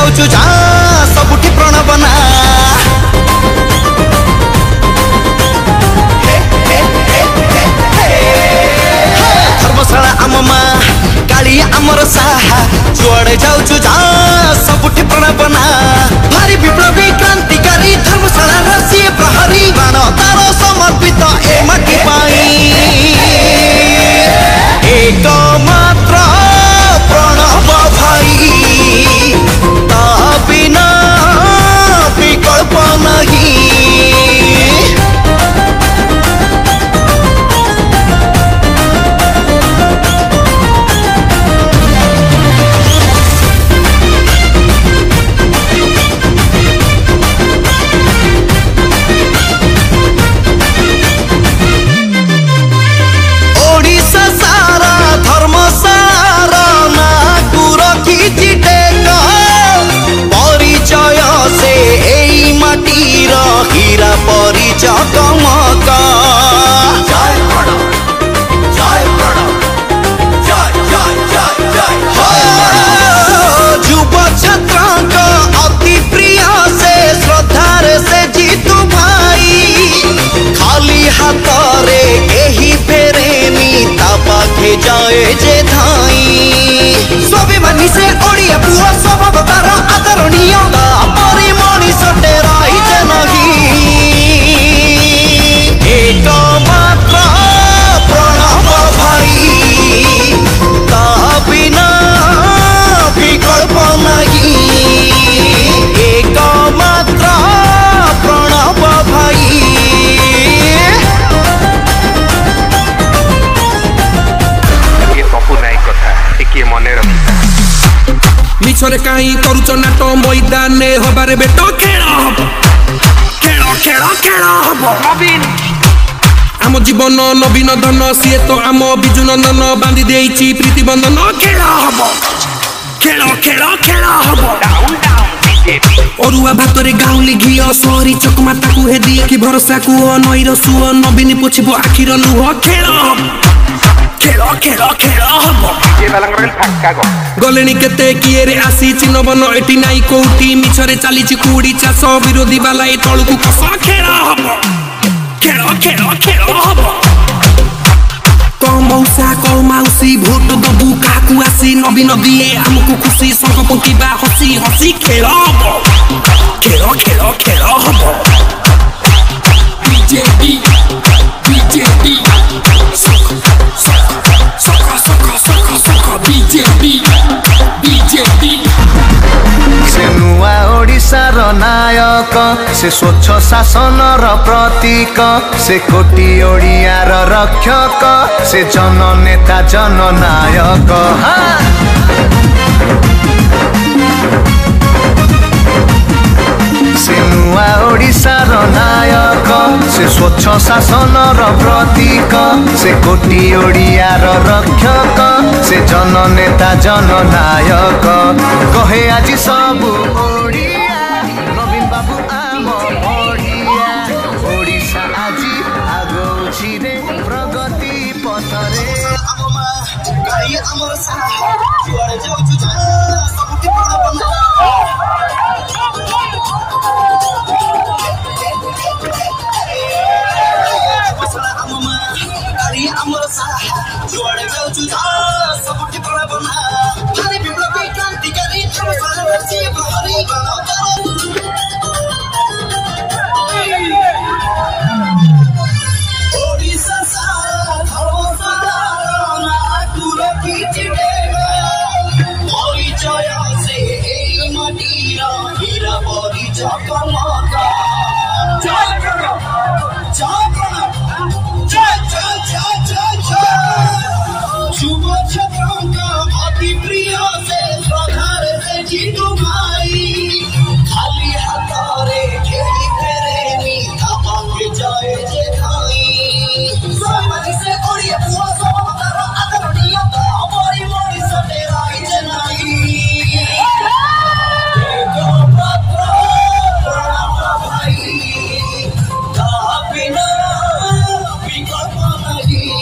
जाऊचु जा सबुठी प्रणवना धर्मशाला आम माँ काली आमर साहा जुआड़े जाऊचु जा सबुठी प्रणवना भारी विप्लवी क्रांतिकारी धर्मशाला रसी प्रहरी बाण तार समर्पित ए माटी पाई एक मात्र प्रणव भाई ता बिना विकल्प नहीं। हीरा परी चकमका युव छात्र अति प्रिय से श्रद्धार से जीतू भाई खाली हाथ रे केही फेरेनी ता पाखे जाए जे धाई स्वाभिमानी से ओडिया पुआ स्वभावतार आदरणीय परी मनीष टेराई एक मात्र प्रणव भाई ता बिना विकल्प नहीं एक मात्र प्रणव भाई। ये पप्पू नायक कथा टिके मने रखिता मिछरे काई करूच नाट मैदान हबारे बेट खेल खेल खेल खेल हब नवीन आम जीवन नवीन धन सी तो आम विजु नंदन बांधि देइछि प्रीति बंधन खेल हब खेल खेल खेल हब अरुआ भातरे गाउली घिओ सहरी चकमा ताकू हे दिए कि भरोसा को नईर सुओ नवीन पोछिबो आखिर लुह खेल खेल खेल खेल गलेनी केते किए रे आसी चिन्हबन एटी नाई कोठी मिछरे चलीछि कुड़ी चाष विरोधी बाला ए तळकु कस खेल खेल खेल खेल मौसा कौ मौसी भोट दबु काकू आसी नवीन दिए आमको खुशी संग पंकिबा हसी हसी खेल खेल खेल खेल बीजेपी बीजेपी बीजेपी बीजेपी से नुआ ओडिशार नायक से स्वच्छ शासन प्रतीक से कोटी ओडियार रक्षक से जननेता जननायक से नुआ ओडिशार नायक से स्वच्छ शासन प्रतीक से कोटी ओडियार रक्षक से जननेता जननायक कहे आज सब ओडिया नवीन बाबू आम ओडिया ओडिशा आज आगौछि रे प्रगति पथरे जुआड़े जाऊचु जा सबुठी प्रणवना भारी विप्लवी क्रांतिकारी धर्मशाला रसी प्रहरी ओडिशा सारा धर्मशाला नागुर की चिटेगा परिचय से ए माटीर हीरा परी चकमका जय प्रणव जय प्रणव जय जय जय जय जय शुभ छत्र अति प्रिय से श्रद्धार से जीतू भाई खाली हाथ रे खेली फेरेनी तापा के जाए जे खाई स्वाभिमानी से ओडिया पुआ स्वभावतार आदरणीय परी मनीष टेराई जे नाही एक मात्र प्रणव भाई ता बिना विकल्प नहीं।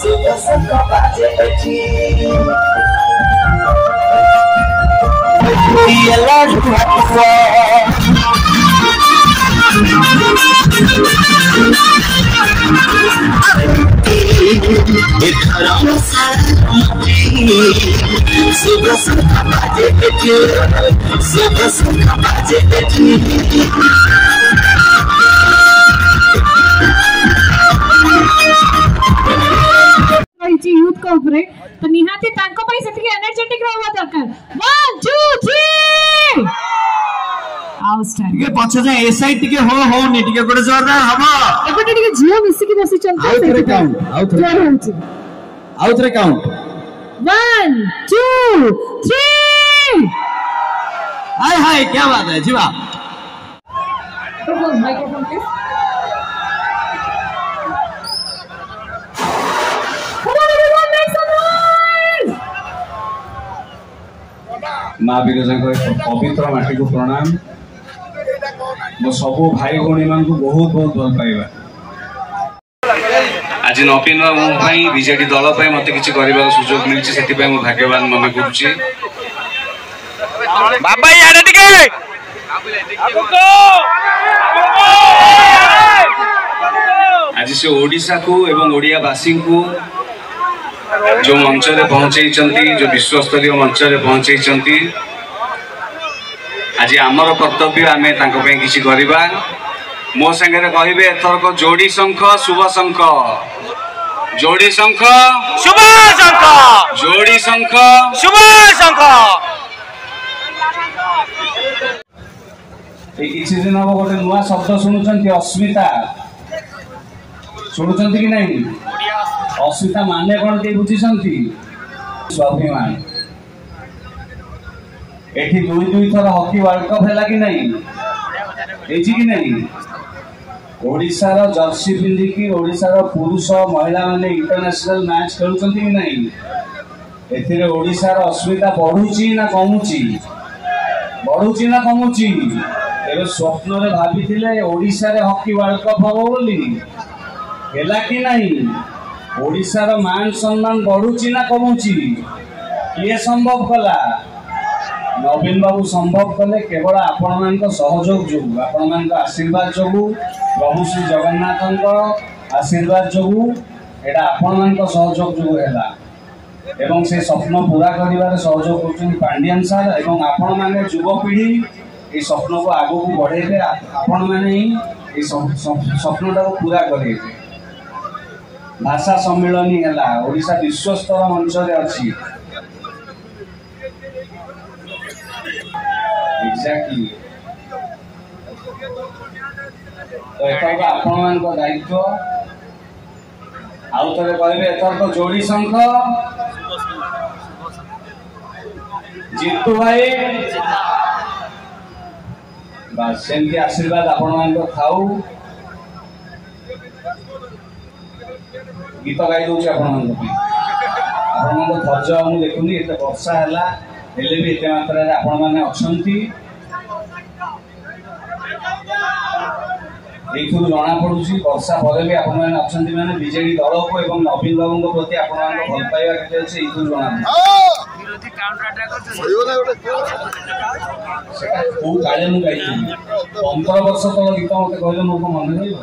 शुभ शंख बाजे एठी ये लाडू शुभ शंख बाजे एठी शुभ शंख बाजे एठी यूथ को ऊपर तो निहाती तांको पई सेति एनर्जेटिक रहवा दरकार 1 2 3 आउटस्टैंडिंग ये पछ जा ए साइड टिके हो नि टिके गोटे जोरदार हबो एपटे टिके जियो मिसी की बसी चलते आउट रे काउंट 1 2 3 हाय हाय क्या बात है जीवा माइक्रोफोन प्लीज माँ विरजा को पवित्र माटी को प्रणाम मो सब भाई भौणी मान को बहुत बहुत भल पाइबा आज नवीन बाबू बीजेडी दल मत कि सुजोग मिली से भाग्यवान मन करुच्ची आज से ओडिशा को एवं ओडियावासी को जो मंच रे पहुंचाई जो विश्वस्तरीय मंच रे पहुंचाई आज आमर कर्तव्य आमे तांको पे किछि करिबा मो संगे कहबे एथरक जोड़ी शंख शुभ शंख जोड़ी शंख शुभ शंख जोड़ी शंख शुभ शंख किछि दिन हम गोटे नुआ शब्द शुणुचंती अस्मिता शुणुचंती कि नहीं अस्मिता माने कौन के बुझी स्वाभिमान एठी दुई थर हॉकी वर्ल्ड कप है कि नहीं कि नहीं ओडिशार जर्सी पिंधिकी ओडिशार पुरुष महिला माने इंटरनेशनल मैच खेलुचंती कि नहीं एथिरे ओडिशार अस्मिता बढ़ुची ना कमुची एबे स्वप्न रे भाबिथिले ओडिशा रे हॉकी वर्ल्ड कप हबो बोली हेला कि नहीं ओडिशार मान सम्मान बढ़ुची ना कमुची किए संभव कला नवीन बाबू संभव कले केवल आपण मान सहयोग जो आपण मान आशीर्वाद जो प्रभु श्री जगन्नाथ आशीर्वाद जो एटा आपण मान सहयोग जो है एवं से स्वप्न पूरा करिवार सहयोग कर पांडियन सर एवं आपण माने युवपीढ़ी ये स्वप्न को आगो को बढ़ेबे आपण माने ही स्वप्नटा को पूरा करेबे भाषा सम्मेलनी है ओडिशा विश्वस्तर मंच रे अच्छी एग्जैक्टली तो एथर आपण मान को दायित्व आउ तरे कहबे एथर तो जोड़ी शंख जीतू भाई बस सेमती आशीर्वाद आपण मान को खाऊ गीत गाई दूसरे आपण धैर्य मुझे देखुनी एत वर्षा है हेले भी एत मात्रा आपण मैंने अच्छा जना पड़ू वर्षा पर भी आपण मैंने अच्छा माने बीजेडी दल को एवं नवीन बाबू प्रति आपण भल पाइबा के जना काले मुझे गाई 15 वर्ष तल गीत मत कहले मो मन रही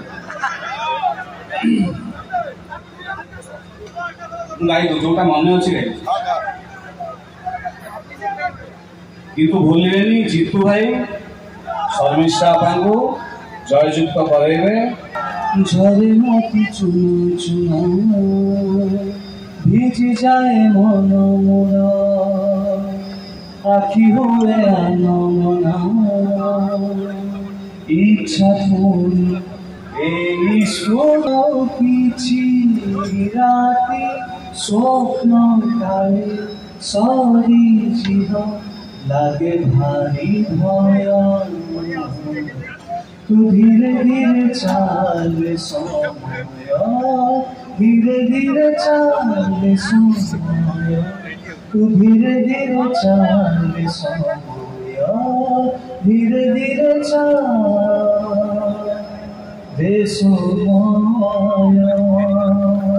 गाई जोटा मन अच्छी गाई किंतु भूलिबेनी जीतू भाई शर्मिष्ठा को जययुक्त करेबे झरे मोती चुनु चुना भिजी जाए मन मोरा आखि हुए आनमना इच्छा पूरी এই শোনো কিছু রাতে স্বপ্ন কালে সরি জীব লাগে ভারী ভয় তু ধীরে ধীরে চালে সময় ধীরে ধীরে চালে সময় তু ধীরে ধীরে চালে সময় ধীরে ধীরে চালে দেশ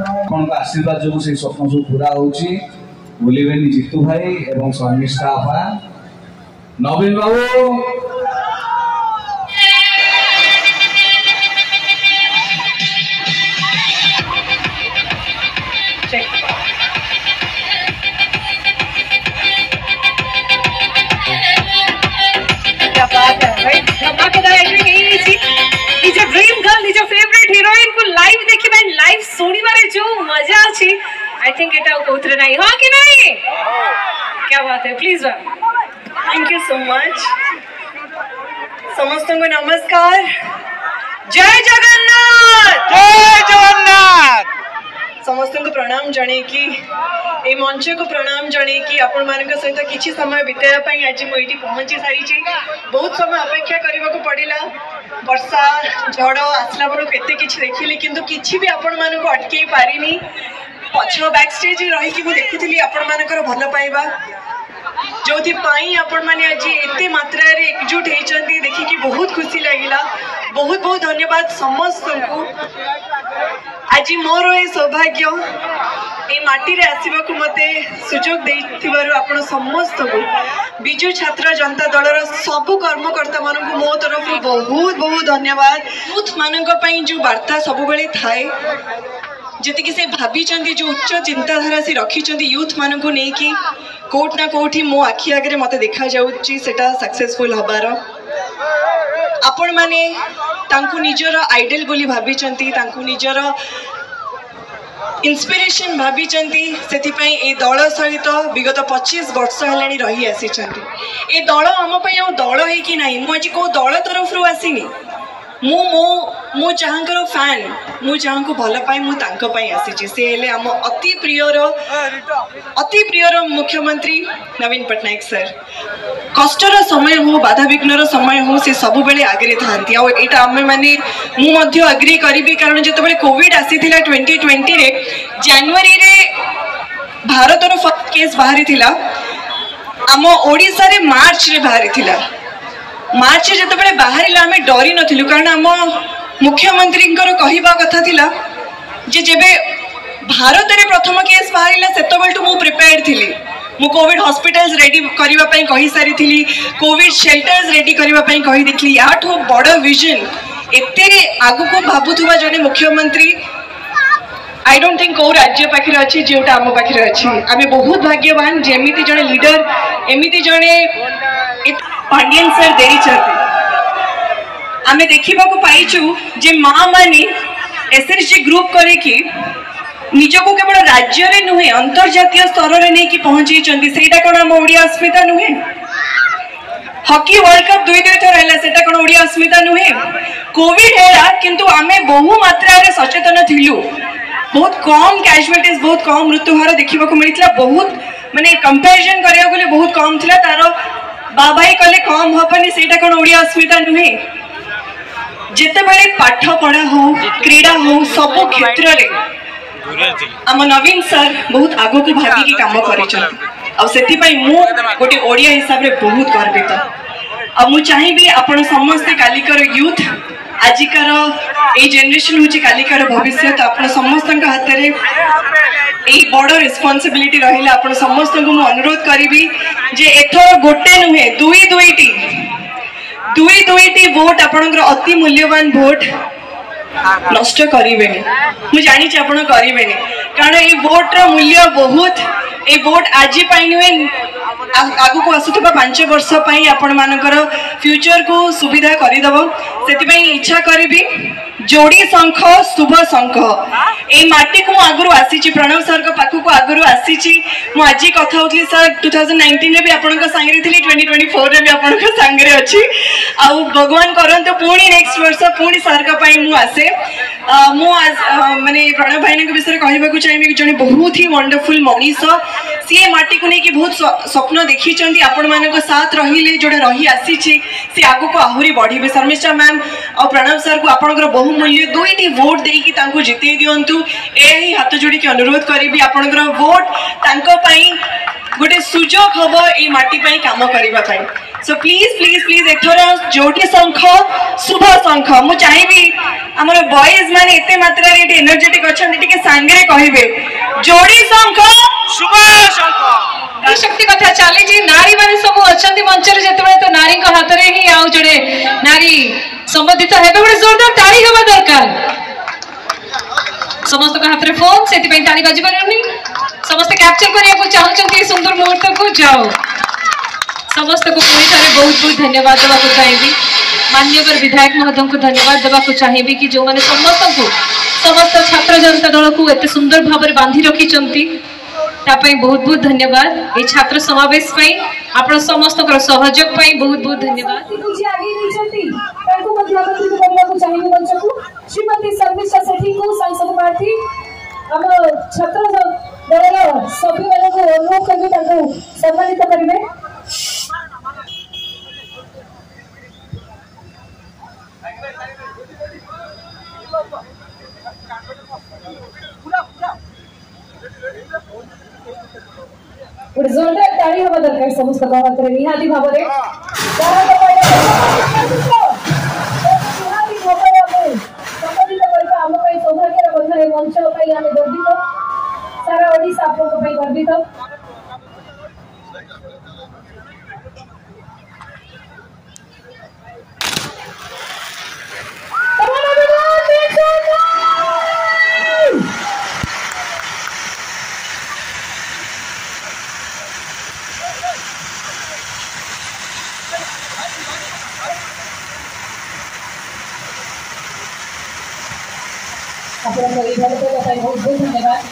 ଆପଣଙ୍କ ଆଶୀର୍ବାଦ ଯୋଗୁଁ ସେଇ ସ୍ୱପ୍ନ ସବୁ ପୁରା ହଉଛି। ଭୁଲିବେନି ଜିତୁ ଭାଇ ଏବଂ ଶର୍ମିଷ୍ଠା ଆପା। ନବୀନ ବାବୁ I think it out utre nahi ha ki nahi kya baat hai please ma'am thank you so much समस्त को नमस्कार जय जगन्नाथ समस्त को प्रणाम जणे की ए मंच को प्रणाम जणे की आपण मान सहित किछि समय बिताया पई आज मु एठी पहुंची सारी छी। बहुत समय अपेक्षा करबा को पड़िला वर्षा झड़ आसला बरो केते किछि देखिली किंतु किछि भी आपण मान को अटके पारिनी पछ बैक स्टेज रही कि मु देखुथली आपण मानकर भल पाइबा जोथि पाई आपण माने आज एते मात्रा रे एकजुट हेचंती देखि कि बहुत खुशी लागिला। बहुत बहुत धन्यवाद समस्त को। आज मोर ए सौभाग्य ए माटी रे आसीबा को मते सुजोग देथिबारु आपण समस्त को बिजु छात्र जनता दल रो सब कर्मकर्ता मान को मो तरफ बहुत बहुत धन्यवाद। यूथ मानक पई जो वार्ता सब बेले थाए जी से भाभी जो उच्च चिंताधारा से रखी यूथ मान को लेकिन कोट ना कोठी मो आखि आगे मत देखा जाटा सक्सेसफुल हबार आपण माने तांकु निजर आइडल बोली भाभी निजर इंस्पिरेशन भाभी से दल सहित विगत 25 वर्ष है रही आसी ए दल आम दल है कि ना मुझे कौ दल तरफ रू आसीनी मु जहाँकर फैन मु जहाँ को भल पाए मु तांको पाई आसी से हेले आम अति प्रियर मुख्यमंत्री नवीन पट्टनायक सर कष्टर समय हो बाधा विघ्नर समय हो से सब बेले आगे था आम मैंने मुझे अग्री करी कारण जो कोविड आसी 2020 रे जनवरी रे भारतर फर्स्ट केस बाहरी थिला आम ओडिशा रे मार्च रे बाहरी थिला मार्च जो बाहर आम डरी नथिलु कारण आम मुख्यमंत्री कहवा कथा थिला जे जेबे भारत रे प्रथम केस बाहर सेतबेल मु प्रिपेयर्ड थिली मु कोविड हॉस्पिटल्स रेडी करबा पई कहि सारी थिली कोविड शेल्टर्स रेडी करबा पई कहि देखली याठो बड़ विजन एते आगु को भाबुथुवा जने मुख्यमंत्री आई डोंट थिंक को राज्य पाखरे अछि जेउटा आम पाखरे अछि आमे बहुत भाग्यवान जेमिति जने लीडर एमिति जने पांडियन सर देरी चलते आमे देखिबा को पाइछु जे मां माने एसएसजी ग्रुप करे कि निजको केवल राज्य रे नुहे अंतर्जातीय स्तर रे नै कि पहुंची चंदी सेटा कोन हम ओडिया अस्मिता नुहे हॉकी वर्ल्ड कप दुई थर हैला सेटा कोन ओडिया अस्मिता नुहे कोविड हैला किंतु आमे बहु मात्रा रे सचेतन थिलु बहुत कम कैजुअलिटीज बहुत कम मृत्युहार देखिबा को मिलितला बहुत माने कंपैरिजन करिया गले बहुत कम थिला तारो बाबाई कले कम हबनी सेटा कोन ओडिया अस्मिता नुहे जेते बेले पाठ पढ़ा हो क्रीड़ा हो सब क्षेत्र रे आम नवीन सर बहुत आगो को भागी की काम करिछन आ सेति पई मु गोटे ओडिया हिसाब रे बहुत गर्वित आ मु चाहिबी आपण समस्त कालिकर यूथ आजिकार ए जनरेशन होची कालिकार भविष्य तो आपण समस्त हाथ रे ए बड़ रिस्पांसिबिलिटी रहिला आपण समस्त को मु अनुरोध करिबी जे एथर गोटे नुहे दुईटी वोट आपनकर अति मूल्यवान वोट नष्ट करिवेनी मु जानि छ आपण करिवेनी कारण ए वोट रो मूल्य बहुत ए वोट आजि पाई नुहे आगु को आसुथबा 5 वर्ष पाई आपण मानकर फ्यूचर को सुविधा करि दबो सेति पई इच्छा करिबी जोड़ी शंख शुभ शंख ए माटी को आगुरु आसी प्रणव सर को पाखु को आगुरु आसी मु आज कथा होतली सर 2019 रे भी आपनका संगे थिली 2024 रे भी आपनका संगे रे अछि आ भगवान करंतो पुणी नेक्स्ट वर्ष पुणी सर का पई मु आसे मु आज माने प्रणव भाई के विषय कहबा को चाहिबे कि जने बहुत ही वंडरफुल मनीष सी माटी को नहीं कि बहुत स्वप्न देखी आपण मानक साथ रहिले जोड़ा रही आसी सी आगु को आहुरी बढ़िबे शर्मिष्ठा मैम और प्रणव सर को आपनकर बहुमूल्य दुईटी वोट देकी तांको जिते दियंतु एही हाथ जोड़ी के अनुरोध करिबी आपनकर वोट तांको पई गोटे सुजोग हबो ए माटी पई काम करिबा पई सो प्लीज प्लीज प्लीज एथर जोटी शंख शुभ शंख मु चाहिए आमर बॉयज माने एते मात्रा रे एनर्जेटिक अछन टिके सांगरे कहिबे जोड़ी शंख शुभ शंख शक्ति कथा चली जी नारी माने सब अछंती मंच रे जेते तो नारी को हाथ रे ही आउ जड़े नारी संबंधित हेबे बड़े जोरदार ताली हेबा दरकार समस्त को हाथ रे फोन सेति पे ताली बाजी परनी समस्त कैप्चर करिया को चाहछंती सुंदर मुहूर्त को जाओ समस्त को पूरी तरह बहुत बहुत धन्यवाद देवा को चाहिए माननीय विधायक महोदय को धन्यवाद देवा को चाहिए कि जो माने समस्त छात्र जनता दल को एते सुंदर भाव में बांधी रखी तापाई बहुत बहुत धन्यवाद ये छात्र समावेश पाई आपण समस्त सहयोग पाई बहुत बहुत धन्यवाद श्रीमती शर्मिष्ठा सेठी को सांसद प्रार्थी हम छात्र दल सभी मानक अनुरोध करी सम्मानित करेंगे जोरदार ताली हवा दरकार समस्त हाथ में निहाती भाव में सौभाग्य बंधन मंच गर्वित सारा ओडिशा आप गर्वित बहुत बहुत धन्यवाद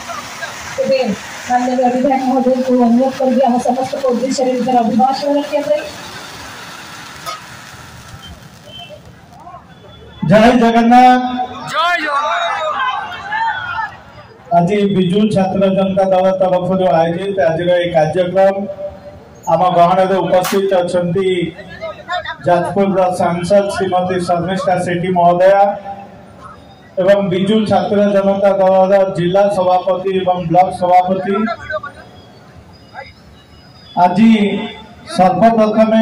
माननीय विधायक महोदय को अनुरोध कर समस्त को उद्देश्य अभिभाषण रखिए जय जगन्नाथ आज विजु छात्र जनता दल तरफ आयोजित आज कार्यक्रम आम गहन उपस्थित अच्छा जाजपुर सांसद श्रीमती शर्मिष्ठा सेठी महोदया एवं विजु छात्र जनता दल जिला सभापति एवं ब्लॉक सभापति आज सर्वप्रथम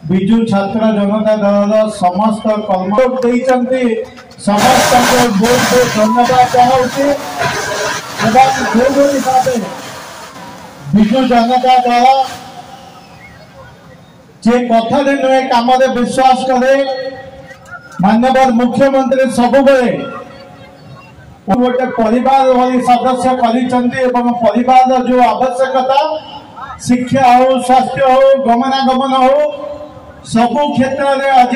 विजु छात्र जनता दल समस्त कर्म समस्त को बहुत बहुत धन्यवाद जनाऊँ विजु जनता दल जे कथा नुहे काम विश्वास करे माननीय मुख्यमंत्री सब गोटे परिवार भाई सदस्य परिवार जो आवश्यकता शिक्षा हो स्वास्थ्य हो गमनागमन हो सबु क्षेत्र में आज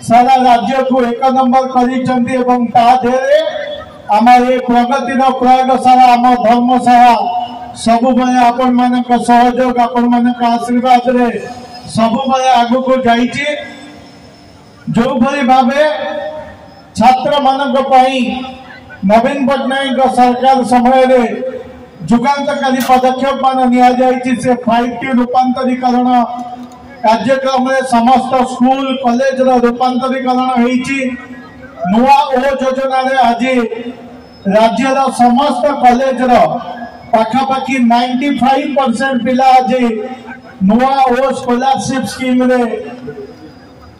सारा राज्य को एक नंबर कर आम ये प्रगति प्रयोगशाला आम धर्मशाला सब आपण मान सहयोग आपण मान आशीर्वाद रे सब आग को जाइए जो भली भावे छात्र मानक नवीन पट्टनायक सरकार समय रे जुगांतकारी पदक्षेप मान नि 5T रूपांतरीकरण कार्यक्रम में समस्त स्कूल कॉलेज रूपांतरीकरण होईची नुआ ओ योजना रे आज राज्य समस्त कॉलेज पाखापाखी 95% पिला आज नुआ ओ स्कॉलरशिप स्कीम रे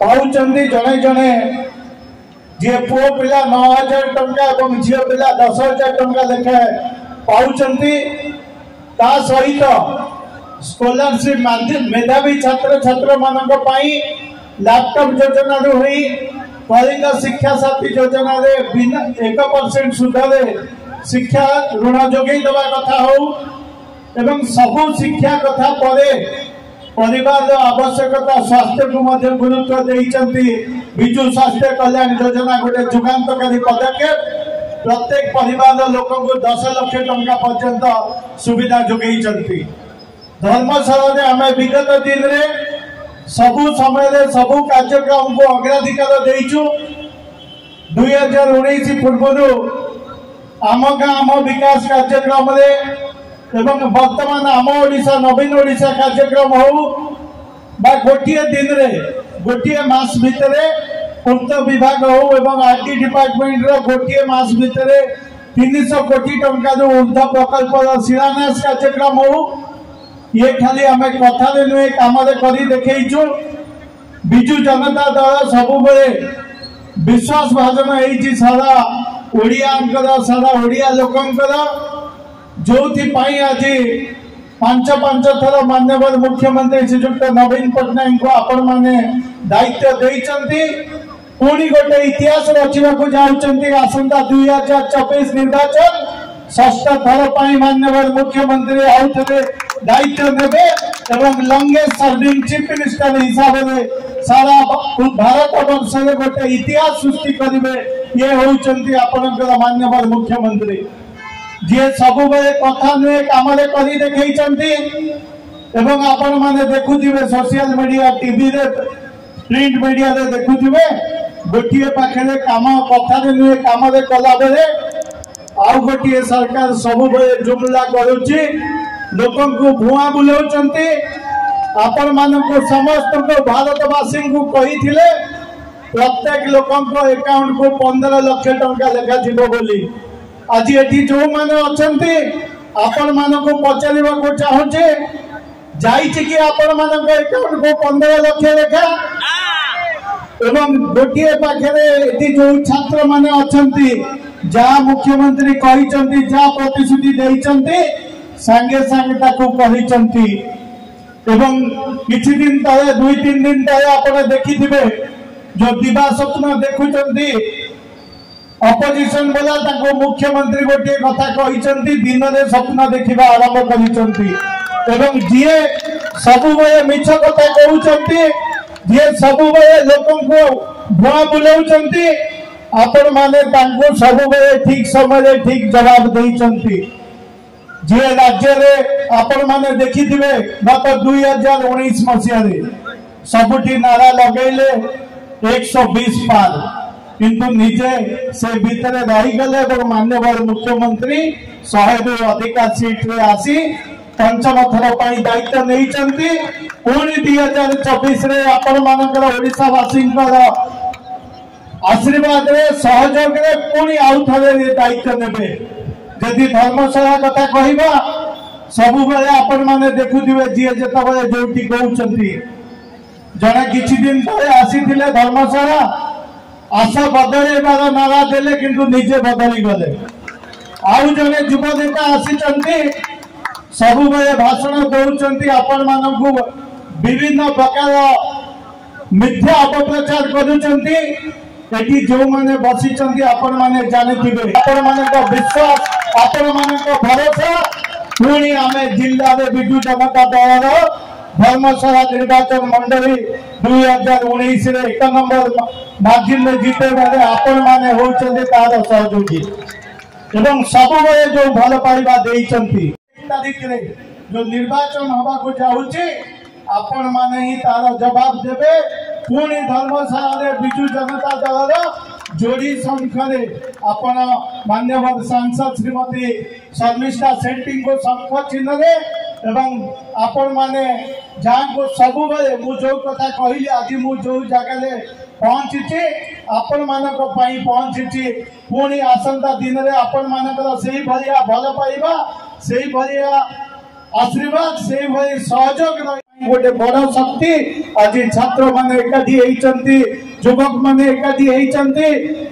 पाउचंदी जने जने जे पुओ पिला 9,000 टंका और झील पिला 10,000 टंका लेखे पाउचंदी ता सहित स्कॉलरशिप मेधावी छात्र छात्र मानक पाई लैपटॉप योजना रू हुई कलिंग शिक्षा साथी योजना रे बिना 1% सुध रे शिक्षा ऋण जोगई देवा कथा हो एवं सबु शिक्षा कथा परे परिवार आवश्यकता स्वास्थ्य को मध्य गुरुत्व देइचंती विजु स्वास्थ्य कल्याण योजना गोटे जुगांतकारी पदक्षेप प्रत्येक परिवार लोक को 10 लाख टंका पर्यंत सुविधा जोगई धर्मशाला आम विगत दिन रे सबु समय सबु कार्यक्रम को अग्राधिकार देइचु 2019 पूर्व आम गाँ आम विकास कार्यक्रम रे एवं वर्तमान आम ओडिशा नवीन ओडिशा कार्यक्रम हो बा गोटे दिन रे गोटे मास भितर पूर्त विभाग हो एवं आरटी डिपार्टमेंट रो गोटे मास भितर 300 कोटी टंका जो ऊर्ध्व प्रकल्प शिलान्यास कार्यक्रम हो ये खाली आम कथा नुहे कम देखु विजु जनता दल सब विश्वास भाजन हो सारा ओडिया सारा ओडिया लोकंकर जो आज पांच थर माननीय मुख्यमंत्री श्रीजुक्त नवीन पट्टनायक को आपण मैंने दायित्व देइचंती पुणी गोटे इतिहास रचना को जाउचंती आसंता 2024 निर्वाचन षष्ठ थर पर माननीय मुख्यमंत्री आउे दायित्व नेबे एवं लंगेस्ट सर्विंग चीफ मिनिस्टर हिसाब से सारा भारत वर्ष में गोटे इतिहास सृष्टि करेंगे ये होउचंती आपनकर माननीय मुख्यमंत्री जी सब कथा नुहे कम कर देखते एवं आपण मैंने देखुवे सोशल मीडिया टीवी रे प्रिंट मीडिया रे देखुवे गोटे पाखे कम कथा नुहे कम कला बेले आउ गोटे सरकार सब जुमला करुच्ची लोक भुआ बुलाऊंट आपण मानक समस्त भारतवासी को कही प्रत्येक लोक अकाउंट को 15 लाख टंका लेखा जीव बोली आज ये जो मैंने अच्छा आपण मानक पचार चाहूचे कि आपण मानक अकाउंट को 15 लाख लेखा एवं गोटे पाखे जो छात्र माने अच्छा जहाँ मुख्यमंत्री कहते जहाँ प्रतिश्रुति देते सांगे सांगे कहते एवं किछि दिन तले 2-3 दिन तले आप देखिथिबे जो दिवा स्वप्न देखुचंती अपोजिशन वाला ताको मुख्यमंत्री गोटे कथा कहते दिन में स्वप्न देखा आरंभ कर जीए सब मिछ कथा कहते जी सब लोक भुआ बुलाऊंट आपण माने सब ठीक समय ठीक जवाब देइचंती जी राज्य रे आपण माने देखिथिबे गत 2019 मसीह सबुठी नारा लगेले 120 पार किंतु निजे से भितर रही गले माननीय मुख्यमंत्री 100 रु अधिका सीट रे आसी पंचम थर पर दायित्व नहीं पुणी 2024 रे आपण मानकर ओडिशा वासी आशीर्वाद रे सहयोग रे पुणी आउ थरे दायित्व नेबे जदि धर्मशाला कथा कहबा सब बेले आपण माने देखुथिबे जी जेतबे जोटी कहउचंती जने किछि दिन तले आसीथिले धर्मशाला आशा बदलेबार नारा देले किंतु निजे बदली गले आउ जने युव नेता आसीचंती सब बेले भाषण दउचंती आपण मानकु विभिन्न प्रकार मिथ्या अपप्रचार करूचंती एटी जो माने बसिचंती आपण माने जानिथिबे आपण माने विश्वास आपण माने भरोसा पुणी आमे जिल्ला रे विजु जनता दल धर्मशाला निर्वाचन मंडली 2019 रे 1 नंबर मार्जिन में जीते वाले आपण माने होचंती तार सहयोगी एवं सब जो भल पाइबा देइचंती तारीख रे जो निर्वाचन हवा को जाउची आपण माने ही तार जवाब देबे पुणी धर्मशाला रे विजु जनता दल जोड़ी संख्या आपण मान्यवर सांसद श्रीमती शर्मिष्ठा शेट्टी को शंख चिन्ह रे एवं आपण माने जहाँ को सब मु जो कथा कहली आज मु जो जगह पहुंची आपण मानक पई पहुंची पुणी आसंता दिन रे आपण मानकर सेही भलिया भल पाइबा सेही भलिया आशीर्वाद सेही भली सहयोग गोटे बड़ शक्ति आज छात्र माने एकाठी होइचंती युवक माने एकाठी होइचंती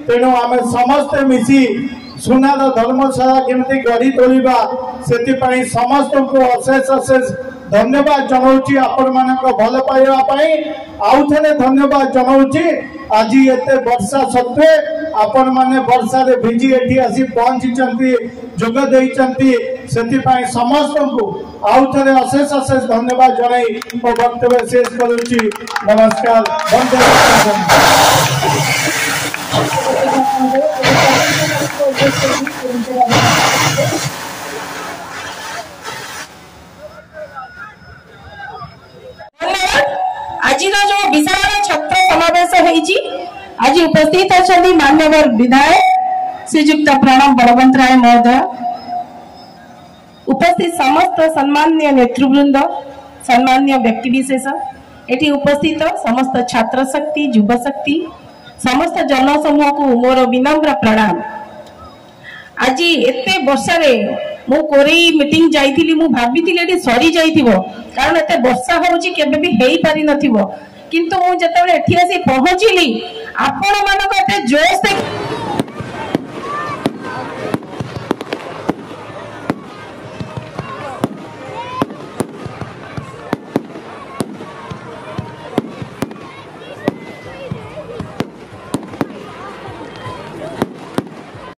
तेणु आमे समस्त मिसी सुनार धर्मशाला केमती गढ़ी तोलिबा सेति पई समस्त को अशेष अशेष धन्यवाद जनाउची आपण मानक भल पाइबा पई आउ थने धन्यवाद जनाउची आज एते वर्षा सत्वे आपण माने वर्षा रे भिजी एठी आसी पहुंचीचंती जोग देइचंती सेति पई समस्त को आउ थने अशेष अशेष धन्यवाद जनाई मो वक्तव्य शेष करूची नमस्कार वंदे आज जो विशाल छात्र समावेश होईची आज उपस्थित अच्छा मान्यवर विधायक श्रीजुक्त प्रणव बलवंत राय महोदय उपस्थित समस्त सम्मान्य नेतृवृंद सम्मान्य व्यक्तिविशेष एटी उपस्थित समस्त छात्र शक्ति युवा शक्ति समस्त जनसमूह को मोर विनम्र प्रणाम। आज एते वर्षा रे मु कोरेई मीटिंग जाइथिली मु भाबिथिली एठी सरी जाइथिबो कारण एते वर्षा होउची केबे भी हेई पारि नथिबो किंतु मु जतबे एठी आसी पहुंचिली आपण मानको एते जोश